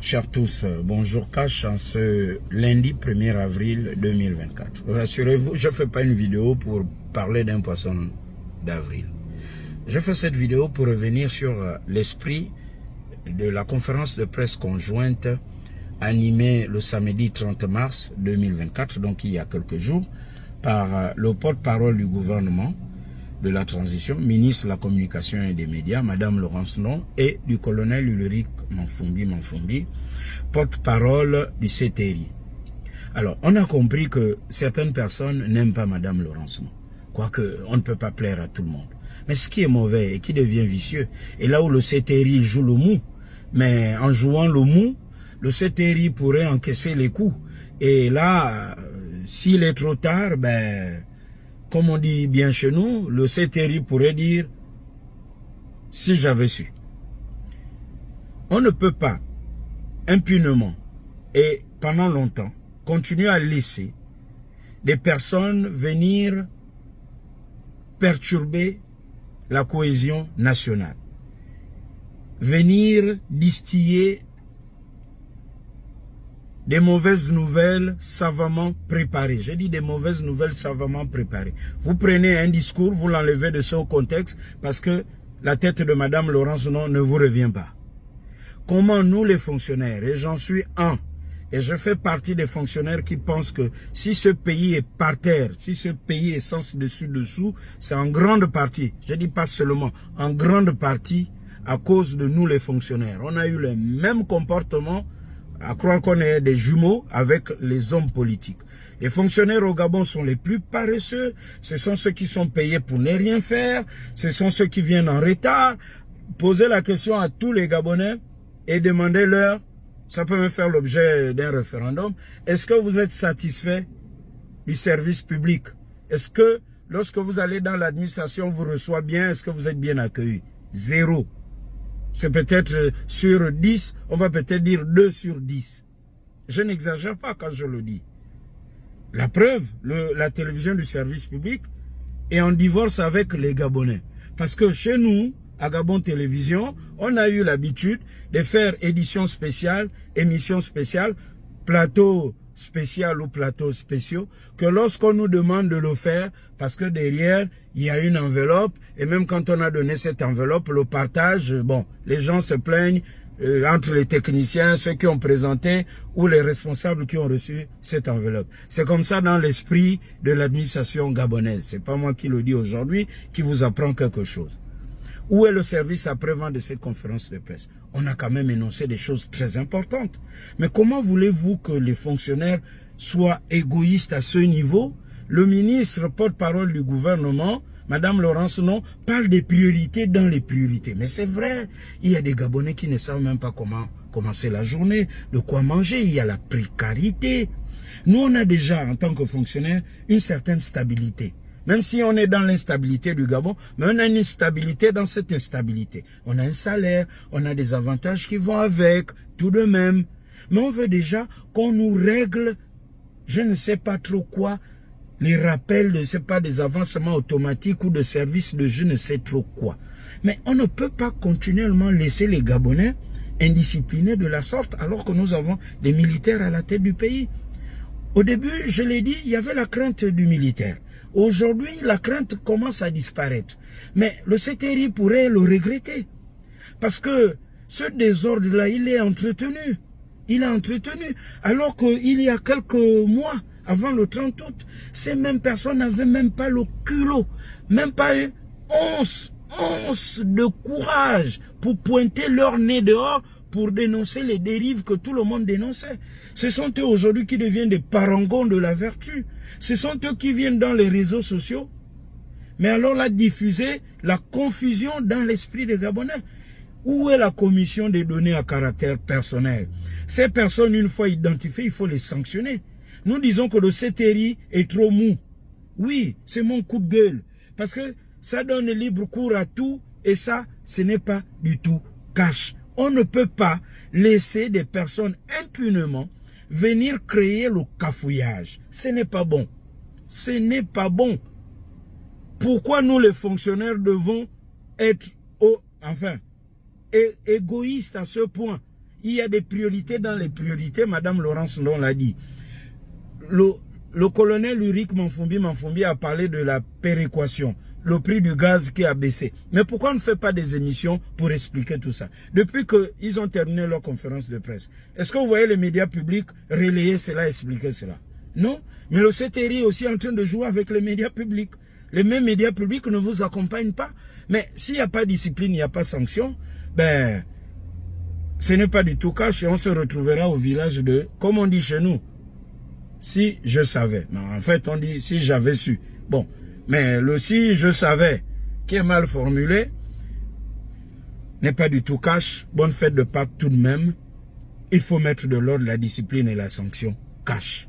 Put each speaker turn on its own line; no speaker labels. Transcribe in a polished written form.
Chers tous, bonjour Cash en ce lundi 1er avril 2024. Rassurez-vous, je ne fais pas une vidéo pour parler d'un poisson d'avril. Je fais cette vidéo pour revenir sur l'esprit de la conférence de presse conjointe animée le samedi 30 mars 2024, donc il y a quelques jours, par le porte-parole du gouvernement de la transition, ministre de la communication et des médias, Madame Laurence Non, et du colonel Ulrich Manfumbi, porte-parole du CTRI. Alors, on a compris que certaines personnes n'aiment pas Madame Laurence Non, quoique on ne peut pas plaire à tout le monde. Mais ce qui est mauvais et qui devient vicieux, et là où le CTRI joue le mou, mais en jouant le mou, le CTRI pourrait encaisser les coups. Et là, s'il est trop tard, ben, comme on dit bien chez nous, le CTRI pourrait dire « si j'avais su ». On ne peut pas impunément et pendant longtemps continuer à laisser des personnes venir perturber la cohésion nationale, venir distiller des mauvaises nouvelles savamment préparées. J'ai dit des mauvaises nouvelles savamment préparées. Vous prenez un discours, vous l'enlevez de son contexte parce que la tête de Madame Laurence Non ne vous revient pas. Comment nous les fonctionnaires, et j'en suis un, et je fais partie des fonctionnaires qui pensent que si ce pays est par terre, si ce pays est sens dessus-dessous, c'est en grande partie, je dis pas seulement, en grande partie à cause de nous les fonctionnaires. On a eu le même comportement à croire qu'on est des jumeaux avec les hommes politiques. Les fonctionnaires au Gabon sont les plus paresseux, ce sont ceux qui sont payés pour ne rien faire, ce sont ceux qui viennent en retard. Posez la question à tous les Gabonais et demandez-leur, ça peut même faire l'objet d'un référendum, est-ce que vous êtes satisfait du service public? Est-ce que lorsque vous allez dans l'administration, vous reçoit bien, est-ce que vous êtes bien accueilli? Zéro. C'est peut-être sur 10, on va peut-être dire 2 sur 10. Je n'exagère pas quand je le dis. La preuve, la télévision du service public est en divorce avec les Gabonais. Parce que chez nous, à Gabon Télévision, on a eu l'habitude de faire édition spéciale, émission spéciale, plateau spécial ou plateaux spéciaux, que lorsqu'on nous demande de le faire, parce que derrière, il y a une enveloppe, et même quand on a donné cette enveloppe, le partage, bon, les gens se plaignent entre les techniciens, ceux qui ont présenté, ou les responsables qui ont reçu cette enveloppe. C'est comme ça dans l'esprit de l'administration gabonaise. C'est pas moi qui le dis aujourd'hui, qui vous apprend quelque chose. Où est le service après-vente de cette conférence de presse? On a quand même énoncé des choses très importantes. Mais comment voulez-vous que les fonctionnaires soient égoïstes à ce niveau? Le ministre porte-parole du gouvernement, Madame Laurence Non, parle des priorités dans les priorités. Mais c'est vrai, il y a des Gabonais qui ne savent même pas comment commencer la journée, de quoi manger, il y a la précarité. Nous, on a déjà, en tant que fonctionnaires, une certaine stabilité. Même si on est dans l'instabilité du Gabon, mais on a une stabilité dans cette instabilité. On a un salaire, on a des avantages qui vont avec, tout de même. Mais on veut déjà qu'on nous règle, je ne sais pas trop quoi, les rappels de, c'est pas des avancements automatiques ou de services de je ne sais trop quoi. Mais on ne peut pas continuellement laisser les Gabonais indisciplinés de la sorte alors que nous avons des militaires à la tête du pays. Au début, je l'ai dit, il y avait la crainte du militaire. Aujourd'hui, la crainte commence à disparaître. Mais le CTRI pourrait le regretter. Parce que ce désordre-là, il est entretenu. Il est entretenu. Alors qu'il y a quelques mois, avant le 30 août, ces mêmes personnes n'avaient même pas le culot, même pas une once de courage pour pointer leur nez dehors pour dénoncer les dérives que tout le monde dénonçait. Ce sont eux aujourd'hui qui deviennent des parangons de la vertu. Ce sont eux qui viennent dans les réseaux sociaux. Mais alors là, diffuser la confusion dans l'esprit des Gabonais. Où est la commission des données à caractère personnel? Ces personnes, une fois identifiées, il faut les sanctionner. Nous disons que le CTRI est trop mou. Oui, c'est mon coup de gueule. Parce que ça donne libre cours à tout et ça, ce n'est pas du tout cash. On ne peut pas laisser des personnes impunément venir créer le cafouillage. Ce n'est pas bon. Ce n'est pas bon. Pourquoi nous les fonctionnaires devons être égoïstes à ce point Il y a des priorités dans les priorités, Madame Laurence Ndon l'a dit. Le colonel Ulrich Manfumbi a parlé de la péréquation, le prix du gaz qui a baissé. Mais pourquoi on ne fait pas des émissions pour expliquer tout ça? Depuis qu'ils ont terminé leur conférence de presse, est-ce que vous voyez les médias publics relayer cela, expliquer cela? Non, mais le CTRI est aussi en train de jouer avec les médias publics. Les mêmes médias publics ne vous accompagnent pas. Mais s'il n'y a pas de discipline, il n'y a pas de sanction, ben, ce n'est pas du tout cash et on se retrouvera au village de, comme on dit chez nous, si je savais. Mais en fait, on dit si j'avais su. Bon, mais le si je savais, qui est mal formulé, n'est pas du tout cash. Bonne fête de Pâques tout de même. Il faut mettre de l'ordre, la discipline et la sanction. Cash.